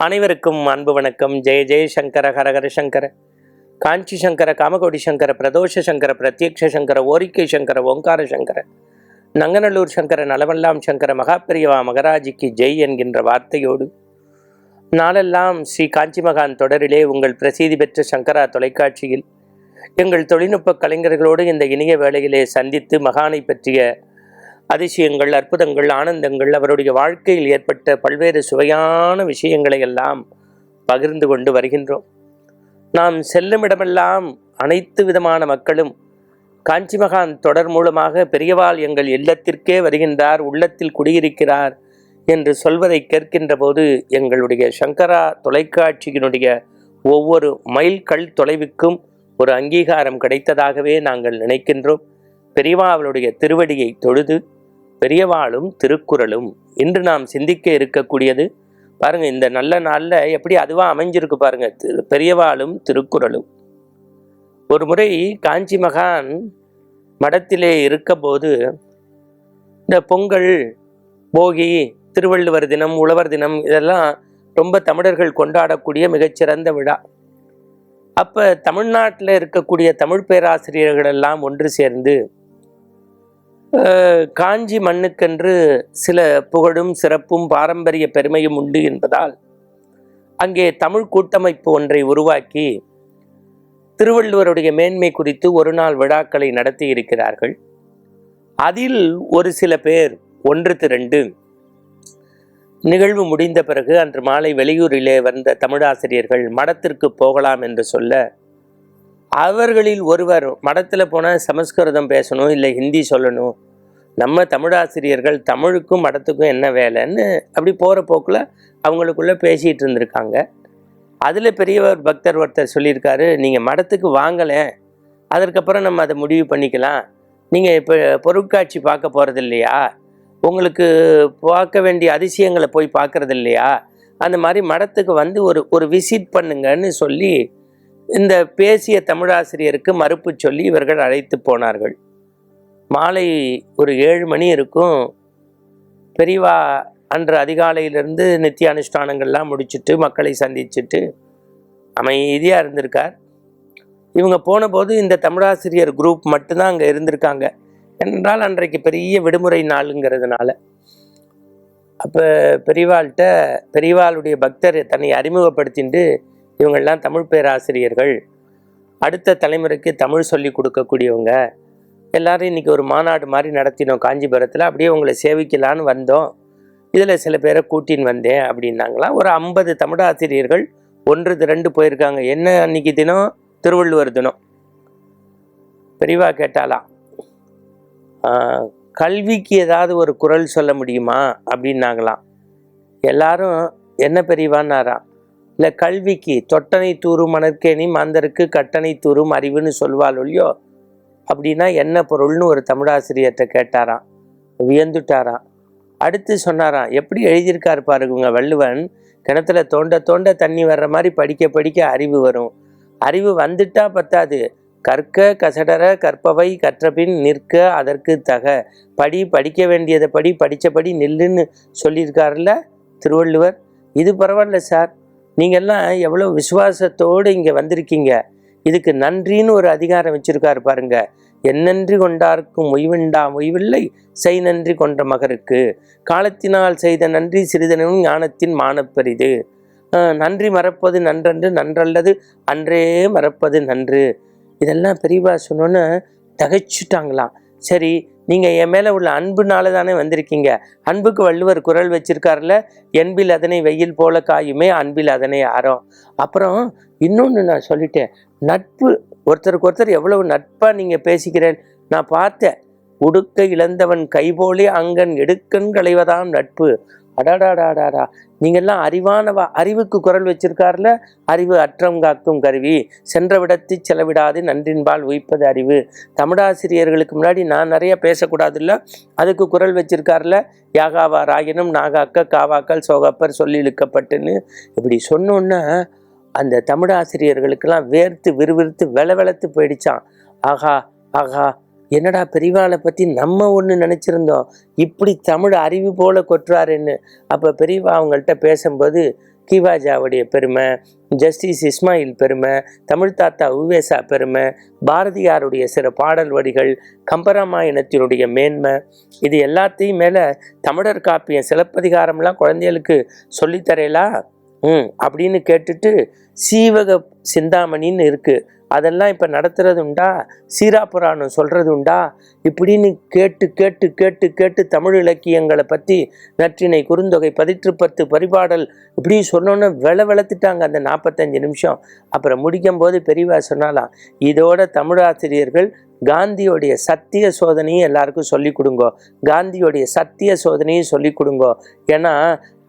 அனைவருக்கும் அன்பு வணக்கம். ஜெய ஜெய சங்கர ஹரஹர சங்கர, காஞ்சி சங்கர, காமகோடி சங்கர, பிரதோஷ சங்கர, பிரத்யக்ஷ சங்கர, ஓரிக்கை சங்கர, ஓங்கார சங்கர, நங்கநல்லூர் சங்கர, நலவல்லாம் சங்கர, மகாபிரியவா மகராஜிக்கு ஜெய் என்கின்ற வார்த்தையோடு நாளெல்லாம் ஸ்ரீ காஞ்சி மகான் தொடரிலே உங்கள் பிரசித்தி பெற்ற சங்கரா தொலைக்காட்சியில் எங்கள் தொழில்நுட்ப கலைஞர்களோடு இந்த இனிய வேளையிலே சந்தித்து மகானை பற்றிய அதிசயங்கள், அற்புதங்கள், ஆனந்தங்கள், அவருடைய வாழ்க்கையில் ஏற்பட்ட பல்வேறு சுவையான விஷயங்களை எல்லாம் பகிர்ந்து கொண்டு வருகின்றோம். நாம் செல்லுமிடமெல்லாம் அனைத்து விதமான மக்களும் காஞ்சி மகான் தொடர் மூலமாக பெரியவாள் எங்கள் இல்லத்திற்கே வருகின்றார், உள்ளத்தில் குடியிருக்கிறார் என்று சொல்வதை கேட்கின்ற போது எங்களுடைய சங்கரா தொலைக்காட்சியினுடைய ஒவ்வொரு மைல்கல் தொலைவுக்கும் ஒரு அங்கீகாரம் கிடைத்ததாகவே நாங்கள் நினைக்கின்றோம். பெரியவாளுடைய திருவடியை தொழுது பெரியவாளும் திருக்குறளும் இன்று நாம் சிந்திக்க இருக்கக்கூடியது. பாருங்க, இந்த நல்ல நாளில் எப்படி அதுவா அமைஞ்சிருக்கு பாருங்க. பெரியவாளும் திருக்குறளும். ஒரு முறை காஞ்சி மகான் மடத்திலே இருக்க போது இந்த பொங்கல், போகி, திருவள்ளுவர் தினம், உழவர் தினம் இதெல்லாம் ரொம்ப தமிழர்கள் கொண்டாடக்கூடிய மிகச்சிறந்த விழா. அப்போ தமிழ்நாட்டில் இருக்கக்கூடிய தமிழ் பேராசிரியர்கள் எல்லாம் ஒன்று சேர்ந்து காஞ்சி மண்ணுக்கென்று சில புகழும் சிறப்பும் பாரம்பரிய பெருமையும் உண்டு என்பதால் அங்கே தமிழ் கூட்டமைப்பு ஒன்றை உருவாக்கி திருவள்ளுவருடைய மேன்மை குறித்து ஒரு நாள் விழாக்களை நடத்தி இருக்கிறார்கள். அதில் ஒரு சில பேர் ஒன்று திரண்டு நிகழ்வு முடிந்த பிறகு அன்று மாலை வெளியூரிலே வந்த தமிழாசிரியர்கள் மடத்திற்கு போகலாம் என்று சொல்ல, அவர்களில் ஒருவர் மடத்தில் போனால் சமஸ்கிருதம் பேசணும், இல்லை ஹிந்தி சொல்லணும், நம்ம தமிழாசிரியர்கள் தமிழுக்கும் மடத்துக்கும் என்ன வேலைன்னு அப்படி போகிற போக்கில் அவங்களுக்குள்ளே பேசிகிட்டு இருந்திருக்காங்க. அதில் பெரியவர் பக்தர் ஒருத்தர் சொல்லியிருக்காரு, நீங்கள் மடத்துக்கு வாங்கலை, அதற்கப்புறம் நம்ம அதை முடிவு பண்ணிக்கலாம். நீங்கள் இப்போ பொருட்காட்சி பார்க்க போகிறது இல்லையா, உங்களுக்கு பார்க்க வேண்டிய அதிசயங்களை போய் பார்க்கறது இல்லையா, அந்த மாதிரி மடத்துக்கு வந்து ஒரு விசிட் பண்ணுங்கன்னு சொல்லி இந்த பேசிய தமிழாசிரியருக்கு மறுப்பு சொல்லி இவர்கள் அழைத்து போனார்கள். மாலை ஒரு 7 மணி இருக்கும். பெரியவா அன்று அதிகாலையிலிருந்து நித்திய அனுஷ்டானங்கள்லாம் முடிச்சுட்டு மக்களை சந்திச்சுட்டு அமைதியாக இருந்திருக்கார். இவங்க போன போது இந்த தமிழாசிரியர் குரூப் மட்டும்தான் அங்கே இருந்திருக்காங்க. என்றால் அன்றைக்கு பெரிய விடுமுறை நாளுங்கிறதுனால. அப்போ பெரியவாளுடைய பக்தர் தன்னை அறிமுகப்படுத்திட்டு, இவங்கெல்லாம் தமிழ் பேராசிரியர்கள், அடுத்த தலைமுறைக்கு தமிழ் சொல்லி கொடுக்கக்கூடியவங்க, எல்லாரும் இன்றைக்கி ஒரு மாநாடு மாதிரி நடத்தினோம் காஞ்சிபுரத்தில், அப்படியே உங்களை சேவிக்கலான்னு வந்தோம், இதில் சில பேரை கூட்டின்னு வந்தேன் அப்படின்னாங்களாம். ஒரு 50 தமிழாசிரியர்கள் ஒன்று திரண்டு போயிருக்காங்க. என்ன அன்னைக்கு தினம்? திருவள்ளுவர் தினம். பெரியவா கேட்டாலாம், கல்விக்கு ஏதாவது ஒரு குறள் சொல்ல முடியுமா அப்படின்னாங்களாம். எல்லாரும் என்ன பெரியவான்னாராம், இல்லை கல்விக்கு தொட்டனை தூரும் மணற்கேணி மாந்தருக்கு கட்டணை தூரும் அறிவுன்னு சொல்வாள் இல்லையோ, அப்படின்னா என்ன பொருள்னு ஒரு தமிழாசிரியர்கிட்ட கேட்டாராம். வியந்துட்டாராம். அடுத்து சொன்னாராம், எப்படி எழுதியிருக்காரு பாருங்க வள்ளுவன், கிணத்துல தோண்ட தோண்ட தண்ணி வர்ற மாதிரி படிக்க படிக்க அறிவு வரும். அறிவு வந்துட்டா பத்தாது, கற்க கசடர கற்பவை கற்றபின் நிற்க அதற்கு தக, படிக்க வேண்டியதை படித்தபடி நில்லுன்னு சொல்லியிருக்காருல்ல திருவள்ளுவர். இது பரவாயில்ல சார், நீங்கள்லாம் எவ்வளோ விசுவாசத்தோடு இங்கே வந்திருக்கீங்க, இதுக்கு நன்றின்னு ஒரு அதிகாரம் வச்சுருக்காரு பாருங்க. என்னன்றி கொண்டார்க்கும் மொய்வெண்டா மொய்வில்லை, செய் நன்றி கொன்ற மகருக்கு, காலத்தினால் செய்த நன்றி சிறிதனும் ஞானத்தின் மானப்பெரிது, நன்றி மறப்பது நன்றன்று நன்றல்லது அன்றே மறப்பது நன்று. இதெல்லாம் பெரியவா சொன்னோன்னு தகைச்சுட்டாங்களாம். சரி, நீங்கள் என் மேலே உள்ள அன்புனால தானே வந்திருக்கீங்க, அன்புக்கு வள்ளுவர் குறள் வச்சிருக்காருல, என்பில் அதனை வெயில் போல காயுமே அன்பில் அதனை ஆரம். அப்புறம் இன்னொன்று நான் சொல்லிட்டேன், நட்பு, ஒருத்தருக்கு ஒருத்தர் எவ்வளவு நட்பாக நீங்கள் பேசிக்கிறேன் நான் பார்த்தேன். உடுக்க இழந்தவன் கைபோலே அங்கன் எடுக்கன் களைவதாம் நட்பு. அடாடாடாடாடா, நீங்கள்லாம் அறிவானவா. அறிவுக்கு குரல் வச்சிருக்காருல, அறிவு அற்றம் காக்கும் கருவி, சென்ற விடத்து செலவிடாது நன்றின்பால் உயிப்பது அறிவு. தமிழாசிரியர்களுக்கு முன்னாடி நான் நிறைய பேசக்கூடாதுல்ல, அதுக்கு குரல் வச்சிருக்காருல, யாகாவா ராகினும் நாகாக்க காவாக்கள் சோகாப்பர் சொல்லி இழுக்கப்பட்டுன்னு. இப்படி சொன்னோன்னா அந்த தமிழாசிரியர்களுக்கெல்லாம் வேர்த்து விறுவிறுத்து வெளத்து போயிடுச்சான். ஆகா ஆகா, என்னடா பெரியவாளை பற்றி நம்ம ஒன்று நினச்சிருந்தோம், இப்படி தமிழ் அறிவு போல கொட்டுறாருன்னு. அப்போ பெரியவா அவங்கள்ட்ட பேசும்போது, கீவாஜாவுடைய பெருமை, ஜஸ்டிஸ் இஸ்மாயில் பெருமை, தமிழ் தாத்தா உவேசா பெருமை, பாரதியாருடைய சில பாடல் வரிகள், கம்பராமாயணத்தினுடைய மேன்மை, இது எல்லாத்தையும் மேலே தமிழர் காப்பியம் சிலப்பதிகாரம்லாம் குழந்தைகளுக்கு சொல்லித்தரலா அப்படின்னு கேட்டுட்டு சீவக சிந்தாமணின்னு இருக்குது, அதெல்லாம் இப்போ நடத்துறது உண்டா, சீராப்புராணம் சொல்கிறது உண்டா இப்படின்னு கேட்டு கேட்டு கேட்டு கேட்டு தமிழ் இலக்கியங்களை பற்றி நற்றிணை, குறுந்தொகை, 10 பரிபாடல் இப்படி சொன்னோன்னு வெளத்துட்டாங்க அந்த 45 நிமிஷம். அப்புறம் முடிக்கும் போது பெரியவா சொன்னாலாம், இதோட தமிழாசிரியர்கள் காந்தியோடைய சத்திய சோதனையும் எல்லாருக்கும் சொல்லி கொடுங்கோ, காந்தியோடைய சத்திய சோதனையும் சொல்லி கொடுங்கோ. ஏன்னா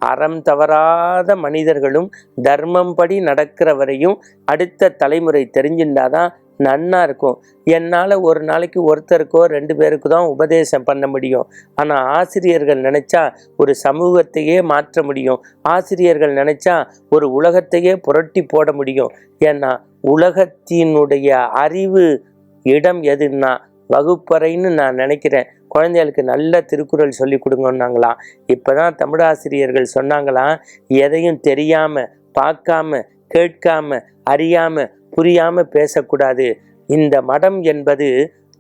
அறம் தவறாத மனிதர்களும் தர்மம் படி நடக்கிறவரையும் அடுத்த தலைமுறை தெரிஞ்சிருந்தாதான் நன்னா இருக்கும். என்னால் ஒரு நாளைக்கு ஒருத்தருக்கோ 2 பேருக்கு தான் உபதேசம் பண்ண முடியும். ஆனால் ஆசிரியர்கள் நினச்சா ஒரு சமூகத்தையே மாற்ற முடியும். ஆசிரியர்கள் நினச்சா ஒரு உலகத்தையே புரட்டி போட முடியும். ஏன்னா உலகத்தினுடைய அறிவு இடம் எதுன்னா வகுப்பறைன்னு நான் நினைக்கிறேன். குழந்தைகளுக்கு நல்ல திருக்குறள் சொல்லி கொடுங்கன்னாங்களாம். இப்போ தான் தமிழாசிரியர்கள் சொன்னாங்களாம், எதையும் தெரியாமல், பார்க்காம, கேட்காம, அறியாமல், புரியாமல் பேசக்கூடாது. இந்த மடம் என்பது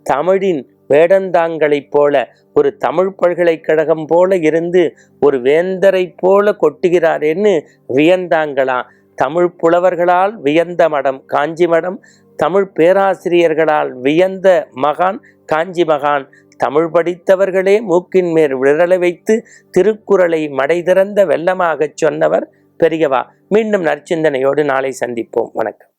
தமிழின் வேடந்தாங்களைப் போல ஒரு தமிழ் பல்கலைக்கழகம் போல இருந்து ஒரு வேந்தரை போல கொட்டுகிறாரேன்னு வியந்தாங்களாம். தமிழ் புலவர்களால் வியந்த மடம் காஞ்சி மடம், தமிழ் பேராசிரியர்களால் வியந்த மகான் காஞ்சி மகான். தமிழ் படித்தவர்களே மூக்கின் மேல் விரலை வைத்து திருக்குறளை மடை திறந்த வெள்ளமாகச் சொன்னவர் பெரியவா. மீண்டும் நற்சிந்தனையோடு நாளை சந்திப்போம். வணக்கம்.